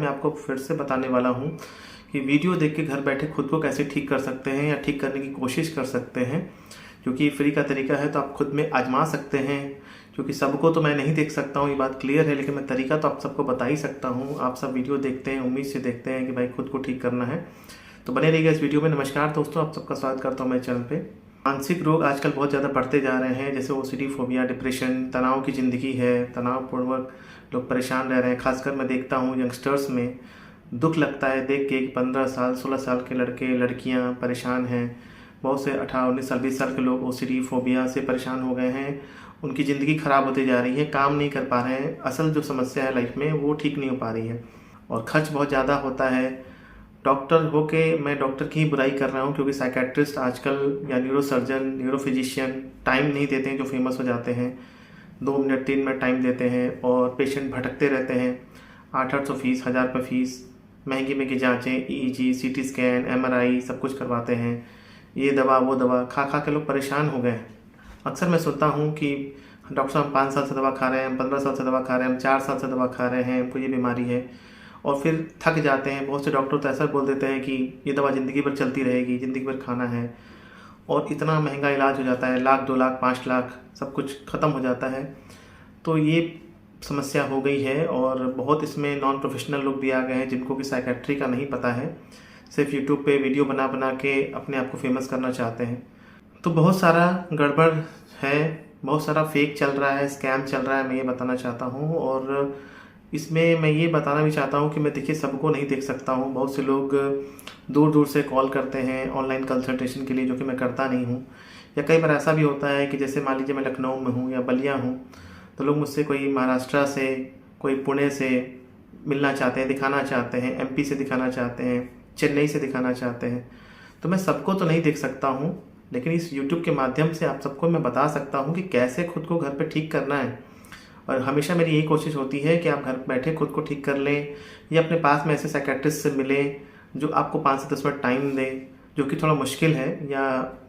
मैं आपको फिर से बताने वाला हूँ कि वीडियो देख के घर बैठे खुद को कैसे ठीक कर सकते हैं या ठीक करने की कोशिश कर सकते हैं, क्योंकि फ्री का तरीका है तो आप खुद में आजमा सकते हैं। क्योंकि सबको तो मैं नहीं देख सकता हूँ, ये बात क्लियर है, लेकिन मैं तरीका तो आप सबको बता ही सकता हूँ। आप सब वीडियो देखते हैं, उम्मीद से देखते हैं कि भाई खुद को ठीक करना है, तो बने रहिएगा इस वीडियो में। नमस्कार दोस्तों, आप सबका स्वागत करता हूँ मेरे चैनल पे। मानसिक रोग आजकल बहुत ज़्यादा बढ़ते जा रहे हैं, जैसे ओसीडी, फोबिया, डिप्रेशन, तनाव की ज़िंदगी है, तनावपूर्वक लोग परेशान रह रहे हैं। खासकर मैं देखता हूँ यंगस्टर्स में दुख लगता है देख के कि 15 साल 16 साल के लड़के लड़कियाँ परेशान हैं। बहुत से 18 19 साल 20 साल के लोग ओसीडी, फोबिया से परेशान हो गए हैं। उनकी ज़िंदगी ख़राब होती जा रही है, काम नहीं कर पा रहे हैं। असल जो समस्या है लाइफ में वो ठीक नहीं हो पा रही है और खर्च बहुत ज़्यादा होता है। डॉक्टर होके मैं डॉक्टर की ही बुराई कर रहा हूँ, क्योंकि साइकेट्रिस्ट आजकल या न्यूरोसर्जन, न्यूरोफिजिशियन टाइम नहीं देते हैं जो फेमस हो जाते हैं। 2 मिनट 3 मिनट टाइम देते हैं और पेशेंट भटकते रहते हैं। 800 फीस, 1000 रुपये फीस, महंगी महंगी जाँचें, EEG, CT स्कैन, MRI सब कुछ करवाते हैं। ये दवा वो दवा खा खा के लोग परेशान हो गए हैं। अक्सर मैं सुनता हूँ कि डॉक्टर साहब हम 5 साल से दवा खा रहे हैं, हम 15 साल से दवा खा रहे हैं, हम 4 साल से दवा खा रहे हैं, हमको ये बीमारी है, और फिर थक जाते हैं। बहुत से डॉक्टर तो ऐसा बोल देते हैं कि ये दवा ज़िंदगी भर चलती रहेगी, ज़िंदगी भर खाना है, और इतना महंगा इलाज हो जाता है, 1 लाख 2 लाख 5 लाख सब कुछ ख़त्म हो जाता है। तो ये समस्या हो गई है और बहुत इसमें नॉन प्रोफेशनल लोग भी आ गए हैं जिनको कि साइकेट्री का नहीं पता है, सिर्फ यूट्यूब पे वीडियो बना बना के अपने आप को फेमस करना चाहते हैं। तो बहुत सारा गड़बड़ है, बहुत सारा फेक चल रहा है, स्कैम चल रहा है, मैं ये बताना चाहता हूँ। और इसमें मैं ये बताना भी चाहता हूँ कि मैं देखिए सबको नहीं देख सकता हूँ। बहुत से लोग दूर दूर से कॉल करते हैं ऑनलाइन कंसल्टेशन के लिए, जो कि मैं करता नहीं हूँ। या कई बार ऐसा भी होता है कि जैसे मान लीजिए मैं लखनऊ में हूँ या बलिया हूँ, तो लोग मुझसे कोई महाराष्ट्र से, कोई पुणे से मिलना चाहते हैं, दिखाना चाहते हैं, MP से दिखाना चाहते हैं, चेन्नई से दिखाना चाहते हैं। तो मैं सबको तो नहीं देख सकता हूँ, लेकिन इस YouTube के माध्यम से आप सबको मैं बता सकता हूँ कि कैसे खुद को घर पे ठीक करना है। और हमेशा मेरी यही कोशिश होती है कि आप घर बैठे खुद को ठीक कर लें, या अपने पास में ऐसे साइकेट्रिस्ट से मिलें जो आपको 5 से 10 मिनट टाइम दें, जो कि थोड़ा मुश्किल है या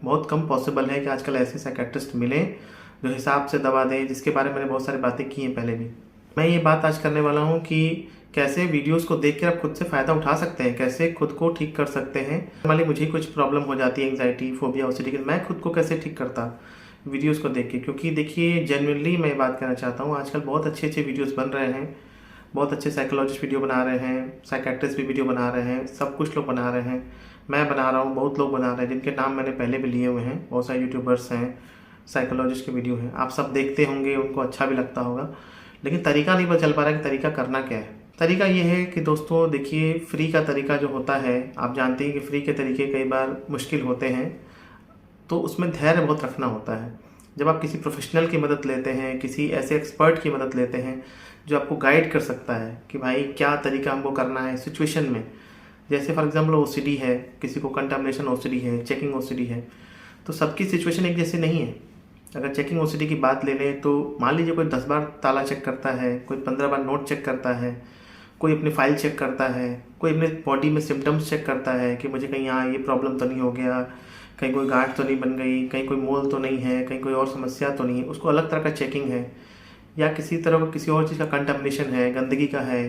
बहुत कम पॉसिबल है कि आजकल ऐसे साइकेट्रिस्ट मिलें जो हिसाब से दवा दें, जिसके बारे में मैंने बहुत सारी बातें की हैं पहले भी। मैं ये बात आज करने वाला हूँ कि कैसे वीडियोस को देख कर आप खुद से फ़ायदा उठा सकते हैं, कैसे खुद को ठीक कर सकते हैं। मान लीजिए मुझे कुछ प्रॉब्लम हो जाती है, एंग्जाइटी, फोबिया, ओसीडी, मैं खुद को कैसे ठीक करता वीडियोस को देख के। क्योंकि देखिए जेन्युइनली मैं बात करना चाहता हूँ, आजकल बहुत अच्छे अच्छे वीडियोस बन रहे हैं, बहुत अच्छे साइकोलॉजिस्ट वीडियो बना रहे हैं, साइकेट्रिस्ट भी वीडियो बना रहे हैं, सब कुछ लोग बना रहे हैं, मैं बना रहा हूँ, बहुत लोग बना रहे हैं, जिनके नाम मैंने पहले भी लिए हुए हैं। बहुत सारे यूट्यूबर्स हैं, साइकोलॉजिस्ट के वीडियो हैं, आप सब देखते होंगे, उनको अच्छा भी लगता होगा, लेकिन तरीका नहीं पता चल पा रहा है कि तरीका करना क्या है। तरीका ये है कि दोस्तों देखिए, फ्री का तरीका जो होता है, आप जानते हैं कि फ्री के तरीके कई बार मुश्किल होते हैं, तो उसमें धैर्य बहुत रखना होता है। जब आप किसी प्रोफेशनल की मदद लेते हैं, किसी ऐसे एक्सपर्ट की मदद लेते हैं जो आपको गाइड कर सकता है कि भाई क्या तरीका हमको करना है सिचुएशन में। जैसे फॉर एग्जांपल ओसीडी है, किसी को कंटामिनेशन ओसीडी है, चेकिंग ओसीडी है, तो सबकी सिचुएशन एक जैसी नहीं है। अगर चेकिंग ओसीडी की बात ले लें तो मान लीजिए कोई 10 बार ताला चेक करता है, कोई 15 बार नोट चेक करता है, कोई अपनी फाइल चेक करता है, कोई अपने बॉडी में सिम्टम्स चेक करता है कि मुझे कहीं यहाँ ये प्रॉब्लम तो नहीं हो गया, कहीं कोई गांठ तो नहीं बन गई, कहीं कोई मोल तो नहीं है, कहीं कोई और समस्या तो नहीं है, उसको अलग तरह का चेकिंग है। या किसी तरह का किसी और चीज़ का कंटामिनेशन है, गंदगी का है,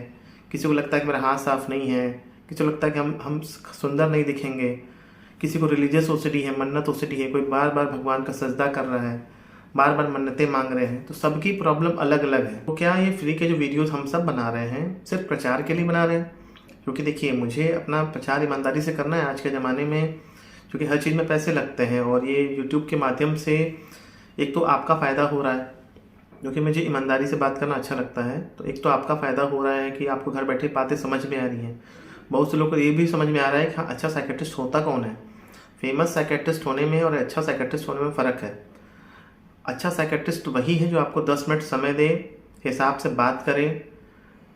किसी को लगता है कि मेरा हाथ साफ नहीं है, किसी को लगता है कि हम सुंदर नहीं दिखेंगे, किसी को रिलीजियस ओसीडी है, मन्नत ओसीडी है, कोई बार बार भगवान का सजदा कर रहा है, बार बार मन्नतें मांग रहे हैं। तो सबकी प्रॉब्लम अलग अलग है। तो क्या ये फ्री के जो वीडियोस हम सब बना रहे हैं सिर्फ प्रचार के लिए बना रहे हैं? क्योंकि देखिए मुझे अपना प्रचार ईमानदारी से करना है आज के ज़माने में, क्योंकि हर चीज़ में पैसे लगते हैं। और ये यूट्यूब के माध्यम से एक तो आपका फ़ायदा हो रहा है, क्योंकि मुझे ईमानदारी से बात करना अच्छा लगता है। तो एक तो आपका फ़ायदा हो रहा है कि आपको घर बैठे बातें समझ में आ रही हैं। बहुत से लोगों को ये भी समझ में आ रहा है कि हाँ, अच्छा साइकेट्रिस्ट होता कौन है। फेमस साइकेट्रिस्ट होने में और अच्छा साइकेट्रिस्ट होने में फ़र्क है। अच्छा साइकेट्रिस्ट वही है जो आपको 10 मिनट समय दे, हिसाब से बात करे,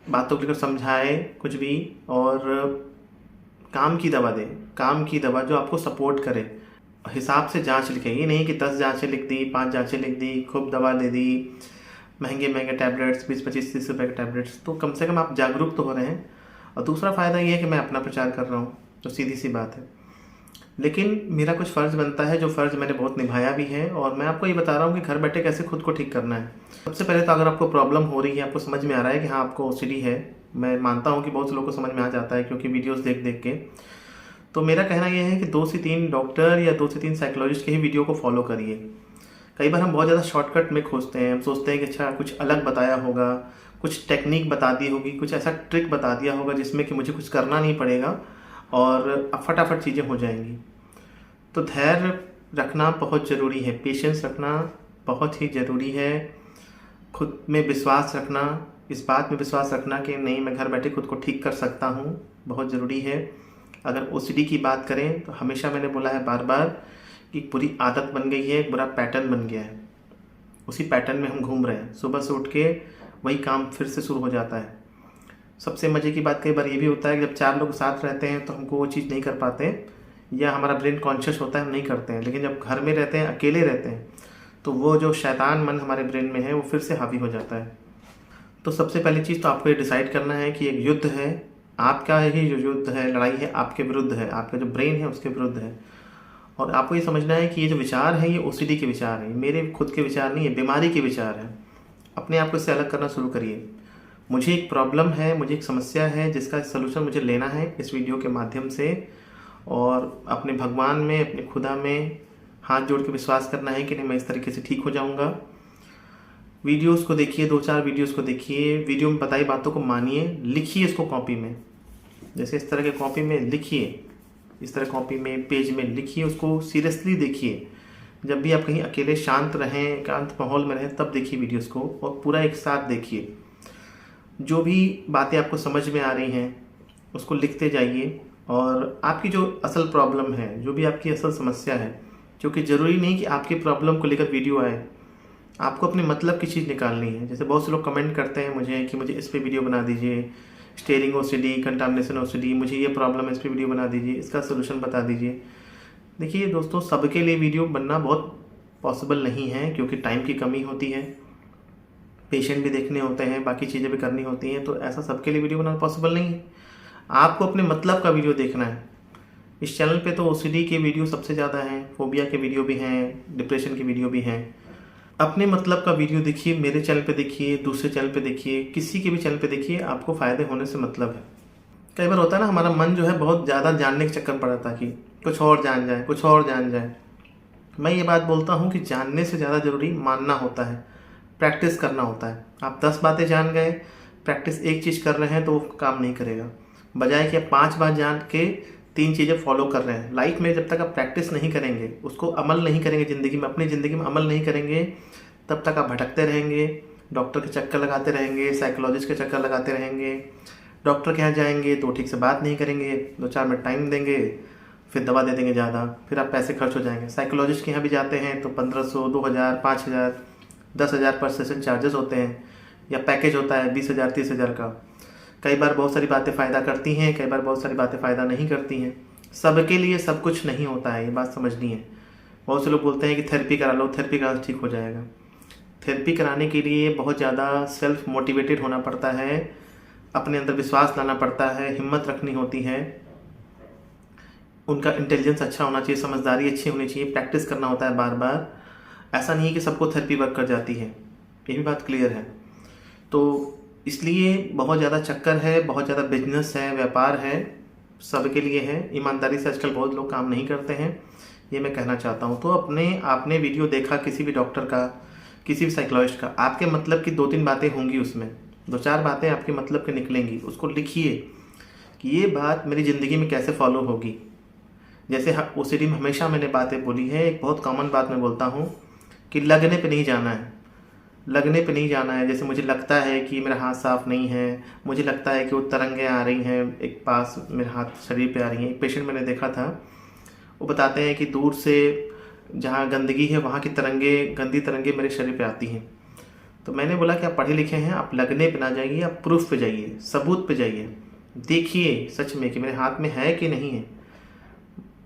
बातों को लेकर समझाए कुछ भी, और काम की दवा दे, काम की दवा जो आपको सपोर्ट करे, हिसाब से जांच लिखे। ये नहीं कि 10 जांचें लिख दी, 5 जांचें लिख दी, खूब दवा दे दी, महंगे महंगे टैबलेट्स, 20-25-30 रुपये के टैबलेट्स। तो कम से कम आप जागरूक तो हो रहे हैं। और दूसरा फ़ायदा ये है कि मैं अपना प्रचार कर रहा हूँ, तो सीधी सी बात है। लेकिन मेरा कुछ फ़र्ज़ बनता है, जो फ़र्ज़ मैंने बहुत निभाया भी है, और मैं आपको ये बता रहा हूँ कि घर बैठे कैसे खुद को ठीक करना है। सबसे पहले तो अगर आपको प्रॉब्लम हो रही है, आपको समझ में आ रहा है कि हाँ आपको ओसीडी है, मैं मानता हूँ कि बहुत से लोगों को समझ में आ जाता है क्योंकि वीडियोस देख देख के। तो मेरा कहना यह है कि 2 से 3 डॉक्टर या 2 से 3 साइकोलॉजिस्ट के ही वीडियो को फॉलो करिए। कई बार हम बहुत ज़्यादा शॉर्टकट में खोजते हैं, हम सोचते हैं कि अच्छा कुछ अलग बताया होगा, कुछ टेक्निक बता दी होगी, कुछ ऐसा ट्रिक बता दिया होगा जिसमें कि मुझे कुछ करना नहीं पड़ेगा और अब फटाफट चीज़ें हो जाएंगी। तो धैर्य रखना बहुत ज़रूरी है, पेशेंस रखना बहुत ही ज़रूरी है, खुद में विश्वास रखना, इस बात में विश्वास रखना कि नहीं मैं घर बैठे खुद को ठीक कर सकता हूँ, बहुत ज़रूरी है। अगर ओसीडी की बात करें तो हमेशा मैंने बोला है बार बार कि बुरी आदत बन गई है, एक बुरा पैटर्न बन गया है, उसी पैटर्न में हम घूम रहे हैं, सुबह से उठ के वही काम फिर से शुरू हो जाता है। सबसे मज़े की बात कई बार ये भी होता है कि जब 4 लोग साथ रहते हैं तो हमको वो चीज़ नहीं कर पाते या हमारा ब्रेन कॉन्शियस होता है हम नहीं करते हैं, लेकिन जब घर में रहते हैं, अकेले रहते हैं, तो वो जो शैतान मन हमारे ब्रेन में है वो फिर से हावी हो जाता है। तो सबसे पहली चीज़ तो आपको ये डिसाइड करना है कि एक युद्ध है, आपका ही जो युद्ध है, लड़ाई है आपके विरुद्ध है, आपका जो ब्रेन है उसके विरुद्ध है। और आपको ये समझना है कि ये जो विचार है ये ओसीडी के विचार हैं, मेरे खुद के विचार नहीं है, बीमारी के विचार हैं। अपने आप को इससे अलग करना शुरू करिए। मुझे एक प्रॉब्लम है, मुझे एक समस्या है जिसका सलूशन मुझे लेना है इस वीडियो के माध्यम से, और अपने भगवान में, अपने खुदा में हाथ जोड़ के विश्वास करना है कि नहीं मैं इस तरीके से ठीक हो जाऊंगा। वीडियोस को देखिए, 2-4 वीडियोस को देखिए, वीडियो में बताई बातों को मानिए, लिखिए इसको कॉपी में, जैसे इस तरह के कॉपी में लिखिए, इस तरह कॉपी में पेज में लिखिए, उसको सीरियसली देखिए। जब भी आप कहीं अकेले शांत रहें, एकांत माहौल में रहें, तब देखिए वीडियोस को और पूरा एक साथ देखिए। जो भी बातें आपको समझ में आ रही हैं उसको लिखते जाइए, और आपकी जो असल प्रॉब्लम है, जो भी आपकी असल समस्या है, क्योंकि ज़रूरी नहीं कि आपकी प्रॉब्लम को लेकर वीडियो आए, आपको अपने मतलब की चीज़ निकालनी है। जैसे बहुत से लोग कमेंट करते हैं मुझे कि मुझे इस पे वीडियो बना दीजिए, स्टेयरिंग ओसीडी, कंटामिनेशन ओसीडी, मुझे ये प्रॉब्लम है, इस पे वीडियो बना दीजिए, इसका सोल्यूशन बता दीजिए। देखिए दोस्तों, सबके लिए वीडियो बनना बहुत पॉसिबल नहीं है क्योंकि टाइम की कमी होती है, पेशेंट भी देखने होते हैं, बाकी चीज़ें भी करनी होती हैं, तो ऐसा सबके लिए वीडियो बनाना पॉसिबल नहीं है। आपको अपने मतलब का वीडियो देखना है। इस चैनल पे तो ओसीडी के वीडियो सबसे ज़्यादा हैं, फोबिया के वीडियो भी हैं, डिप्रेशन के वीडियो भी हैं। अपने मतलब का वीडियो देखिए, मेरे चैनल पे देखिए, दूसरे चैनल पे देखिए, किसी के भी चैनल पे देखिए, आपको फ़ायदे होने से मतलब है। कई बार होता है ना, हमारा मन जो है बहुत ज़्यादा जानने के चक्कर में पड़ा था कि कुछ और जान जाए, कुछ और जान जाए। मैं ये बात बोलता हूँ कि जानने से ज़्यादा ज़रूरी मानना होता है, प्रैक्टिस करना होता है। आप 10 बातें जान गए, प्रैक्टिस एक चीज़ कर रहे हैं तो वो काम नहीं करेगा, बजाय कि आप 5 बात जान के 3 चीज़ें फॉलो कर रहे हैं। लाइफ में जब तक आप प्रैक्टिस नहीं करेंगे, उसको अमल नहीं करेंगे ज़िंदगी में, अपनी ज़िंदगी में अमल नहीं करेंगे, तब तक आप भटकते रहेंगे, डॉक्टर के चक्कर लगाते रहेंगे, साइकोलॉजिस्ट के चक्कर लगाते रहेंगे। डॉक्टर के यहाँ जाएंगे तो ठीक से बात नहीं करेंगे, 2-4 मिनट टाइम देंगे, फिर दवा दे देंगे ज़्यादा, फिर आप पैसे खर्च हो जाएंगे। साइकोलॉजिस्ट के यहाँ भी जाते हैं तो 1500, 2000, 5000, 10,000 पर सेशन चार्जेस होते हैं, या पैकेज होता है 20,000, 30,000 का। कई बार बहुत सारी बातें फ़ायदा करती हैं, कई बार बहुत सारी बातें फ़ायदा नहीं करती हैं। सबके लिए सब कुछ नहीं होता है, ये बात समझनी है। बहुत से लोग बोलते हैं कि थेरेपी करा लो, थेरेपी करा ठीक हो जाएगा। थेरेपी कराने के लिए बहुत ज़्यादा सेल्फ मोटिवेटेड होना पड़ता है, अपने अंदर विश्वास लाना पड़ता है, हिम्मत रखनी होती है, उनका इंटेलिजेंस अच्छा होना चाहिए, समझदारी अच्छी होनी चाहिए, प्रैक्टिस करना होता है बार बार। ऐसा नहीं है कि सबको थेरेपी वर्क कर जाती है, ये भी बात क्लियर है। तो इसलिए बहुत ज़्यादा चक्कर है, बहुत ज़्यादा बिजनेस है, व्यापार है, सबके लिए है। ईमानदारी से आजकल बहुत लोग काम नहीं करते हैं, ये मैं कहना चाहता हूँ। तो आपने वीडियो देखा किसी भी डॉक्टर का, किसी भी साइकोलॉजिस्ट का, आपके मतलब की 2-3 बातें होंगी, उसमें 2-4 बातें आपके मतलब के निकलेंगी। उसको लिखिए कि ये बात मेरी ज़िंदगी में कैसे फॉलो होगी। जैसे ओसीडी में हमेशा मैंने बातें बोली है, एक बहुत कॉमन बात मैं बोलता हूँ कि लगने पे नहीं जाना है, लगने पे नहीं जाना है। जैसे मुझे लगता है कि मेरा हाथ साफ नहीं है, मुझे लगता है कि वो तरंगें आ रही हैं एक पास, मेरे हाथ शरीर पे आ रही हैं। एक पेशेंट मैंने देखा था, वो बताते हैं कि दूर से जहाँ गंदगी है वहाँ की तरंगें, गंदी तरंगें मेरे शरीर पे आती हैं। तो मैंने बोला कि आप पढ़े लिखे हैं, आप लगने पे ना जाइए, आप प्रूफ पे जाइए, सबूत पे जाइए, देखिए सच में कि मेरे हाथ में है कि नहीं है।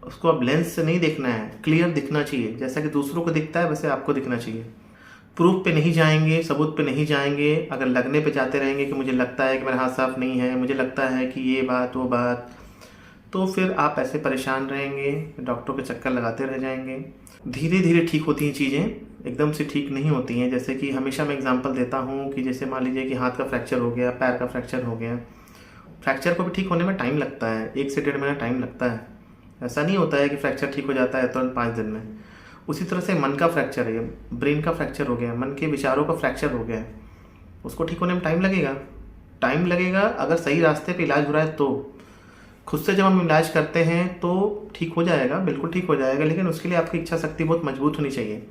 उसको अब लेंस से नहीं देखना है, क्लियर दिखना चाहिए, जैसा कि दूसरों को दिखता है वैसे आपको दिखना चाहिए। प्रूफ पे नहीं जाएंगे, सबूत पे नहीं जाएंगे। अगर लगने पे जाते रहेंगे कि मुझे लगता है कि मेरा हाथ साफ नहीं है, मुझे लगता है कि ये बात वो बात, तो फिर आप ऐसे परेशान रहेंगे, डॉक्टर के चक्कर लगाते रह जाएंगे। धीरे धीरे ठीक होती हैं चीज़ें, एकदम से ठीक नहीं होती हैं। जैसे कि हमेशा मैं एग्जांपल देता हूँ कि जैसे मान लीजिए कि हाथ का फ्रैक्चर हो गया, पैर का फ्रैक्चर हो गया, फ्रैक्चर को भी ठीक होने में टाइम लगता है, 1 से 1.5 महीना टाइम लगता है। ऐसा नहीं होता है कि फ्रैक्चर ठीक हो जाता है तुरंत 5 दिन में। उसी तरह से मन का फ्रैक्चर है, ब्रेन का फ्रैक्चर हो गया, मन के विचारों का फ्रैक्चर हो गया है, उसको ठीक होने में टाइम लगेगा। अगर सही रास्ते पे इलाज हो रहा है तो खुद से जब हम इलाज करते हैं तो ठीक हो जाएगा, बिल्कुल ठीक हो जाएगा, लेकिन उसके लिए आपकी इच्छा शक्ति बहुत मजबूत होनी चाहिए,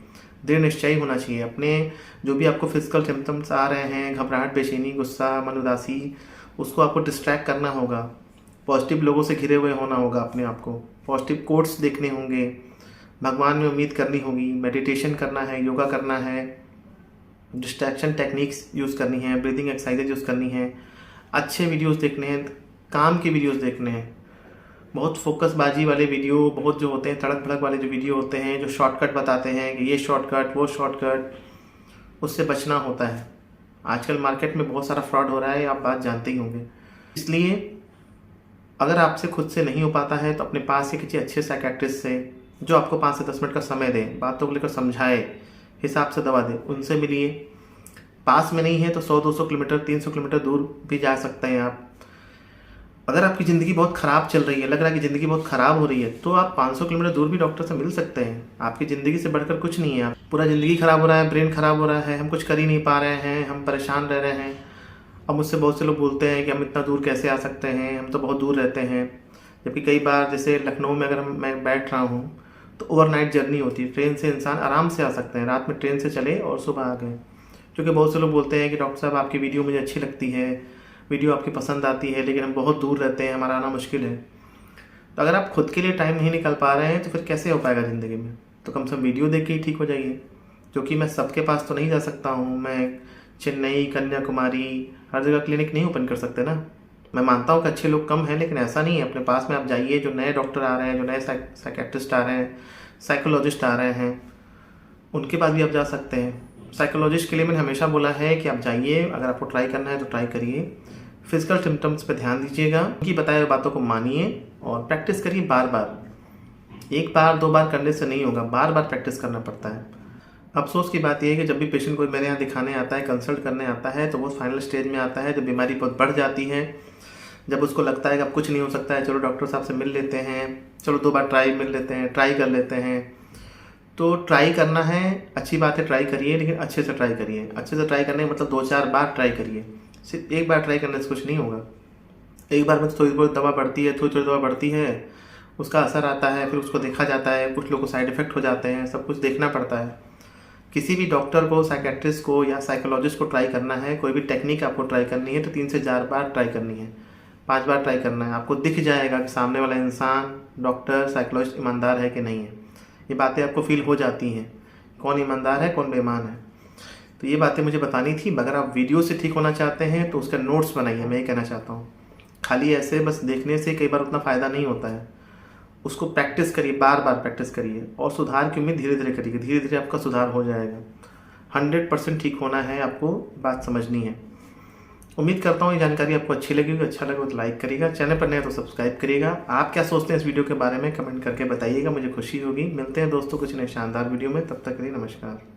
दृढ़ निश्चयी होना चाहिए। अपने जो भी आपको फिजिकल सिम्टम्स आ रहे हैं, घबराहट, बेचैनी, गुस्सा, मन उदासी, उसको आपको डिस्ट्रैक्ट करना होगा, पॉजिटिव लोगों से घिरे हुए होना होगा, अपने आप को पॉजिटिव कोट्स देखने होंगे, भगवान में उम्मीद करनी होगी, मेडिटेशन करना है, योगा करना है, डिस्ट्रैक्शन टेक्निक्स यूज़ करनी है, ब्रीदिंग एक्सरसाइजेज यूज़ करनी है, अच्छे वीडियोस देखने हैं, काम के वीडियोस देखने हैं। बहुत फोकसबाजी वाले वीडियो, बहुत जो होते हैं तड़क भड़क वाले जो वीडियो होते हैं, जो शॉर्टकट बताते हैं कि ये शॉर्टकट वो शॉर्टकट, उससे बचना होता है। आजकल मार्केट में बहुत सारा फ्रॉड हो रहा है, आप बात जानते ही होंगे। इसलिए अगर आपसे खुद से नहीं हो पाता है तो अपने पास के किसी अच्छे साइकियाट्रिस्ट से, जो आपको 5 से 10 मिनट का समय दे, बातों को लेकर समझाए, हिसाब से दवा दे, उनसे मिलिए। पास में नहीं है तो 100-200 किलोमीटर, 300 किलोमीटर दूर भी जा सकते हैं आप। अगर आपकी ज़िंदगी बहुत ख़राब चल रही है, लग रहा है कि ज़िंदगी बहुत ख़राब हो रही है, तो आप 500 किलोमीटर दूर भी डॉक्टर से मिल सकते हैं। आपकी ज़िंदगी से बढ़कर कुछ नहीं है। आप पूरा ज़िंदगी ख़राब हो रहा है, ब्रेन ख़राब हो रहा है, हम कुछ कर ही नहीं पा रहे हैं, हम परेशान रह रहे हैं। अब मुझसे बहुत से लोग बोलते हैं कि हम इतना दूर कैसे आ सकते हैं, हम तो बहुत दूर रहते हैं। जबकि कई बार जैसे लखनऊ में अगर मैं बैठ रहा हूँ तो ओवरनाइट जर्नी होती है, ट्रेन से इंसान आराम से आ सकते हैं, रात में ट्रेन से चले और सुबह आ गए। क्योंकि बहुत से लोग बोलते हैं कि डॉक्टर साहब आपकी वीडियो मुझे अच्छी लगती है, वीडियो आपकी पसंद आती है, लेकिन हम बहुत दूर रहते हैं, हमारा आना मुश्किल है। तो अगर आप खुद के लिए टाइम नहीं निकाल पा रहे हैं तो फिर कैसे हो पाएगा ज़िंदगी में? तो कम से कम वीडियो देख के ही ठीक हो जाइए। क्योंकि मैं सबके पास तो नहीं जा सकता हूँ, मैं चेन्नई, कन्याकुमारी, हर जगह क्लिनिक नहीं ओपन कर सकते ना। मैं मानता हूँ कि अच्छे लोग कम हैं, लेकिन ऐसा नहीं है। अपने पास में आप जाइए, जो नए डॉक्टर आ रहे हैं, जो नए साइकियाट्रिस्ट आ रहे हैं, साइकोलॉजिस्ट आ रहे हैं, उनके पास भी आप जा सकते हैं। साइकोलॉजिस्ट के लिए मैंने हमेशा बोला है कि आप जाइए, अगर आपको ट्राई करना है तो ट्राई करिए। फिजिकल सिम्टम्स पे ध्यान दीजिएगा, उनकी बताए हुए बातों को मानिए और प्रैक्टिस करिए बार बार। 1 बार 2 बार करने से नहीं होगा, बार बार प्रैक्टिस करना पड़ता है। अफसोस की बात यह है कि जब भी पेशेंट को मेरे यहाँ दिखाने आता है, कंसल्ट करने आता है, तो वो फाइनल स्टेज में आता है जब बीमारी बहुत बढ़ जाती है, जब उसको लगता है कि अब कुछ नहीं हो सकता है, चलो डॉक्टर साहब से मिल लेते हैं, चलो 2 बार ट्राई कर लेते हैं। तो ट्राई करना है, अच्छी बात है, ट्राई करिए, लेकिन अच्छे से ट्राई करिए। अच्छे से ट्राई करने का मतलब 2-4 बार ट्राई करिए। सिर्फ 1 बार ट्राई करने से कुछ नहीं होगा। 1 बार में थोड़ी बहुत दवा बढ़ती है, थोड़ी दवा बढ़ती है, उसका असर आता है, फिर उसको देखा जाता है, कुछ लोगों को साइड इफेक्ट हो जाते हैं, सब कुछ देखना पड़ता है। किसी भी डॉक्टर को, साइकियाट्रिस्ट को या साइकोलॉजिस्ट को ट्राई करना है, कोई भी टेक्निक आपको ट्राई करनी है तो 3 से 4 बार ट्राई करनी है, 5 बार ट्राई करना है। आपको दिख जाएगा कि सामने वाला इंसान, डॉक्टर, साइकोलॉजिस्ट ईमानदार है कि नहीं है। ये बातें आपको फील हो जाती हैं, कौन ईमानदार है, कौन बेईमान है। तो ये बातें मुझे बतानी थी। अगर आप वीडियो से ठीक होना चाहते हैं तो उसका नोट्स बनाइए, मैं ये कहना चाहता हूँ। खाली ऐसे बस देखने से कई बार उतना फ़ायदा नहीं होता है। उसको प्रैक्टिस करिए, बार बार प्रैक्टिस करिए और सुधार की उम्मीद धीरे धीरे करिए। धीरे धीरे आपका सुधार हो जाएगा। 100% ठीक होना है, आपको बात समझनी है। उम्मीद करता हूँ ये जानकारी आपको अच्छी लगेगी। अच्छा लगे तो लाइक करिएगा, चैनल पर नए तो सब्सक्राइब करिएगा। आप क्या सोचते हैं इस वीडियो के बारे में कमेंट करके बताइएगा, मुझे खुशी होगी। मिलते हैं दोस्तों कुछ नए शानदार वीडियो में, तब तक के लिए नमस्कार।